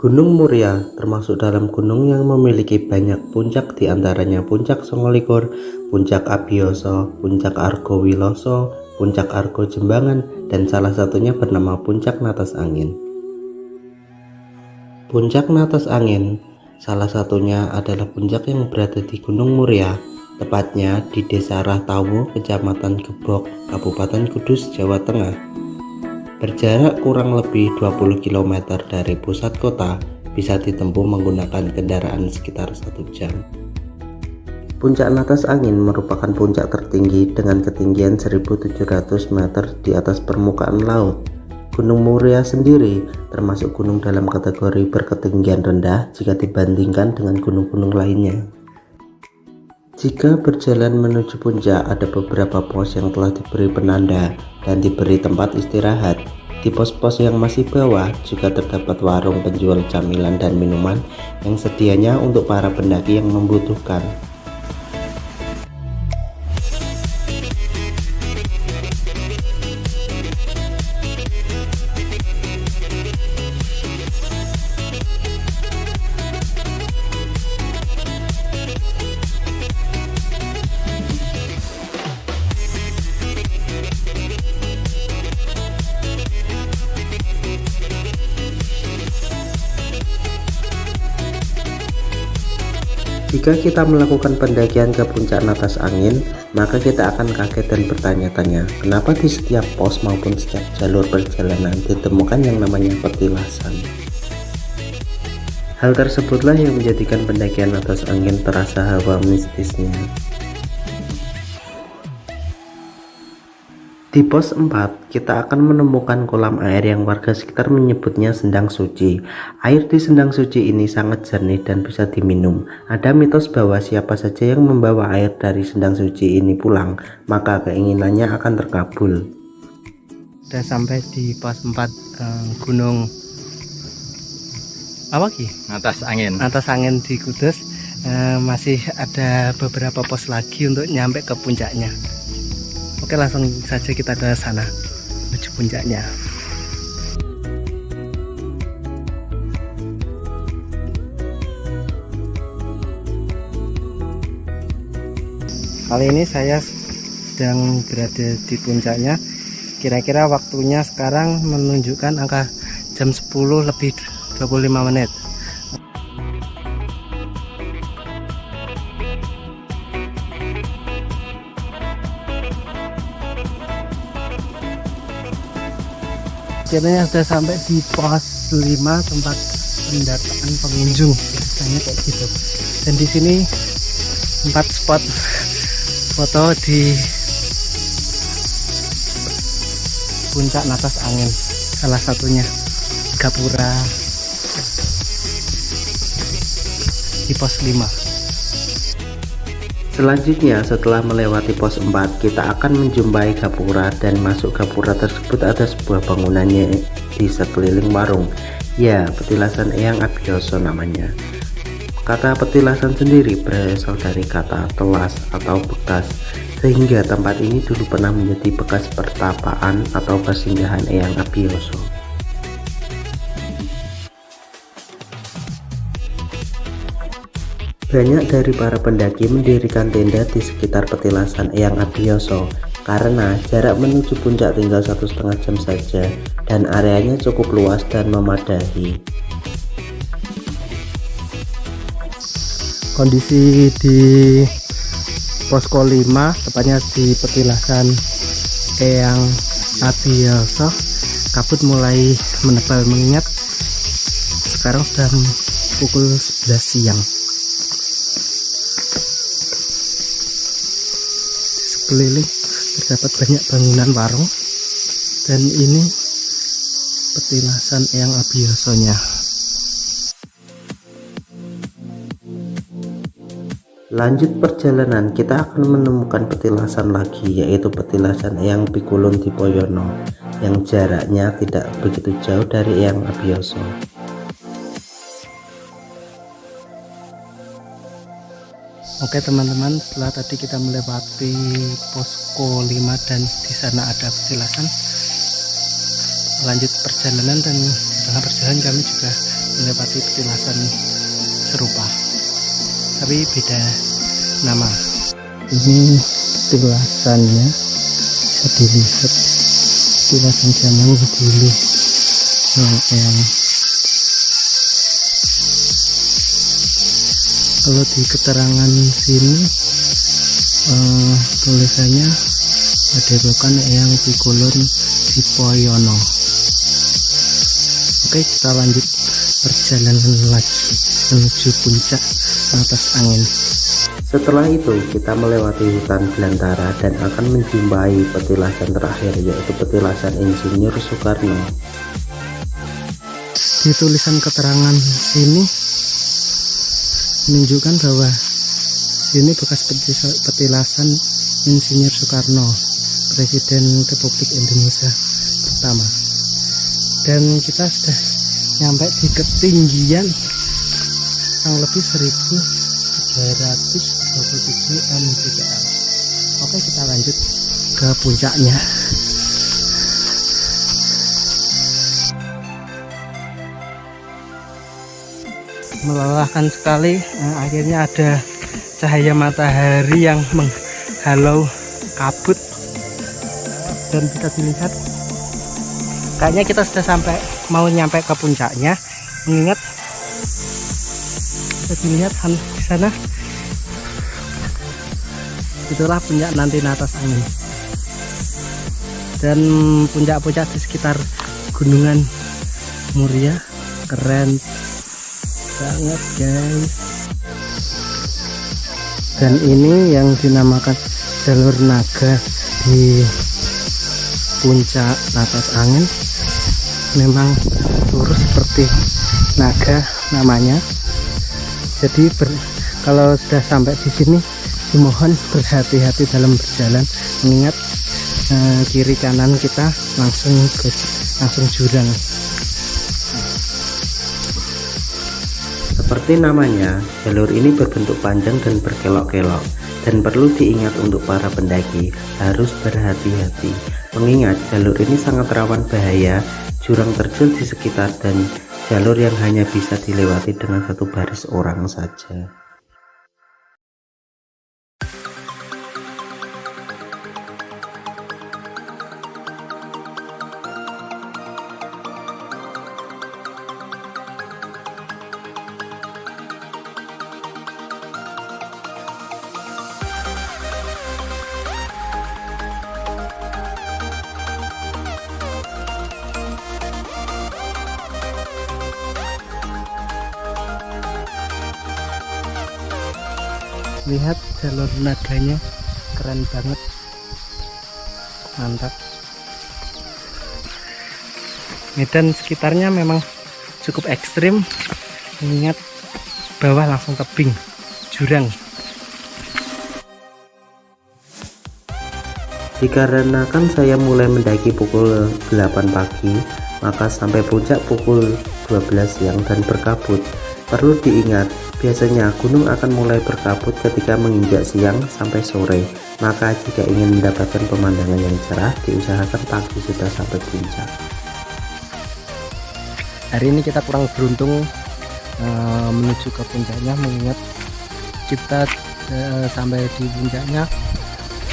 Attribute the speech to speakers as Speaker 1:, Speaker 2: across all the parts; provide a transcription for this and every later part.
Speaker 1: Gunung Muria termasuk dalam gunung yang memiliki banyak puncak, diantaranya Puncak Songolikur, Puncak Abiyosok, Puncak Argowiloso, Puncak Argo Jembangan, dan salah satunya bernama Puncak Natas Angin. Puncak Natas Angin salah satunya adalah puncak yang berada di Gunung Muria, tepatnya di Desa Rahtawo, Kecamatan Gebok, Kabupaten Kudus, Jawa Tengah. Berjarak kurang lebih 20 km dari pusat kota, bisa ditempuh menggunakan kendaraan sekitar 1 jam. Puncak Natas Angin merupakan puncak tertinggi dengan ketinggian 1700 meter di atas permukaan laut. Gunung Muria sendiri termasuk gunung dalam kategori berketinggian rendah jika dibandingkan dengan gunung-gunung lainnya. Jika berjalan menuju puncak, ada beberapa pos yang telah diberi penanda dan diberi tempat istirahat. Di pos-pos yang masih bawah juga terdapat warung penjual camilan dan minuman yang sedianya untuk para pendaki yang membutuhkan. Jika kita melakukan pendakian ke puncak Natas Angin, maka kita akan kaget dan bertanya-tanya, kenapa di setiap pos maupun setiap jalur perjalanan ditemukan yang namanya petilasan. Hal tersebutlah yang menjadikan pendakian Natas Angin terasa hawa mistisnya. Di pos 4, kita akan menemukan kolam air yang warga sekitar menyebutnya Sendang Suci. Air di Sendang Suci ini sangat jernih dan bisa diminum. Ada mitos bahwa siapa saja yang membawa air dari Sendang Suci ini pulang, maka keinginannya akan terkabul.
Speaker 2: Sudah sampai di pos 4 Gunung apa Ki?
Speaker 3: Natas Angin.
Speaker 2: Natas Angin di Kudus. Masih ada beberapa pos lagi untuk nyampe ke puncaknya. Oke, langsung saja kita ke sana menuju puncaknya. Kali ini saya sedang berada di puncaknya. Kira-kira waktunya sekarang menunjukkan angka jam 10 lebih 25 menit. Akhirnya sudah sampai di pos 5 tempat pendataan pengunjung, biasanya kayak gitu. Dan di sini 4 spot foto di puncak Natas Angin, salah satunya Gapura di pos 5.
Speaker 1: Selanjutnya, setelah melewati pos 4, kita akan menjumpai gapura, dan masuk gapura tersebut ada sebuah bangunannya di sekeliling warung. Ya, petilasan Eyang Abiyoso namanya. Kata petilasan sendiri berasal dari kata telas atau bekas, sehingga tempat ini dulu pernah menjadi bekas pertapaan atau persinggahan Eyang Abiyoso. Banyak dari para pendaki mendirikan tenda di sekitar petilasan Eyang Abiyoso karena jarak menuju puncak tinggal 1,5 jam saja dan areanya cukup luas dan memadai.
Speaker 2: Kondisi di posko 5, tepatnya di petilasan Eyang Abiyoso, kabut mulai menebal mengingat sekarang sudah pukul 11 siang. Keliling terdapat banyak bangunan warung, dan ini petilasan Eyang Abiyoso-nya.
Speaker 1: Lanjut perjalanan, kita akan menemukan petilasan lagi, yaitu petilasan Eyang Pikulun Dipoyono yang jaraknya tidak begitu jauh dari Eyang Abiyoso.
Speaker 2: Oke teman-teman, setelah tadi kita melewati posko 5 dan di sana ada petilasan, lanjut perjalanan, dan di tengah perjalanan kami juga melewati petilasan serupa, tapi beda nama. Ini petilasannya bisa dilihat, petilasan zaman dulu yang kalau di keterangan sini tulisannya Padepokan Eyang Pikulun Dipoyono. Oke, kita lanjut perjalanan lagi menuju puncak atas angin.
Speaker 1: Setelah itu kita melewati hutan belantara dan akan menjumpai petilasan terakhir, yaitu petilasan Insinyur Soekarno.
Speaker 2: Di tulisan keterangan sini menunjukkan bahwa ini bekas petilasan Insinyur Soekarno, Presiden Republik Indonesia pertama. Dan kita sudah nyampe di ketinggian kurang lebih 1327 mdpl. Oke, kita lanjut ke puncaknya. Melelahkan sekali, akhirnya ada cahaya matahari yang menghalau kabut, dan bisa dilihat kayaknya kita sudah mau nyampe ke puncaknya, mengingat bisa dilihat di sana, itulah puncak nanti atas angin. Dan puncak-puncak di sekitar Gunungan Muria keren banget guys. Dan ini yang dinamakan jalur naga di puncak atas angin, memang lurus seperti naga namanya. Jadi kalau sudah sampai di sini dimohon berhati-hati dalam berjalan, mengingat kiri kanan kita langsung jurang.
Speaker 1: Seperti namanya, jalur ini berbentuk panjang dan berkelok-kelok, dan perlu diingat untuk para pendaki harus berhati-hati, mengingat jalur ini sangat rawan bahaya, jurang terjal di sekitar, dan jalur yang hanya bisa dilewati dengan satu baris orang saja.
Speaker 2: Lihat jalur naganya, keren banget, mantap. Medan sekitarnya memang cukup ekstrim, mengingat bawah langsung tebing, jurang.
Speaker 1: Dikarenakan saya mulai mendaki pukul 8 pagi, maka sampai puncak pukul 12 siang dan berkabut. Perlu diingat, biasanya gunung akan mulai berkabut ketika menginjak siang sampai sore. Maka jika ingin mendapatkan pemandangan yang cerah, diusahakan pagi sudah sampai puncak.
Speaker 2: Hari ini kita kurang beruntung menuju ke puncaknya, mengingat kita sampai di puncaknya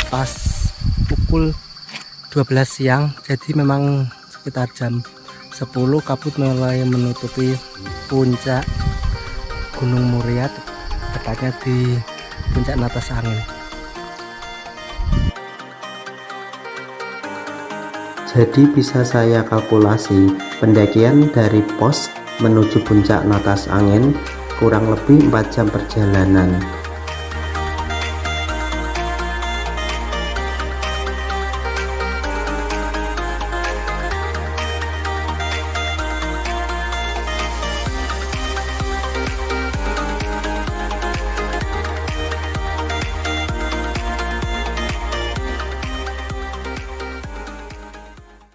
Speaker 2: pas pukul 12 siang. Jadi memang sekitar jam 10 kabut mulai menutupi puncak Gunung Muria, tepatnya di puncak atas angin.
Speaker 1: Jadi bisa saya kalkulasi, pendakian dari pos menuju puncak atas angin kurang lebih 4 jam perjalanan.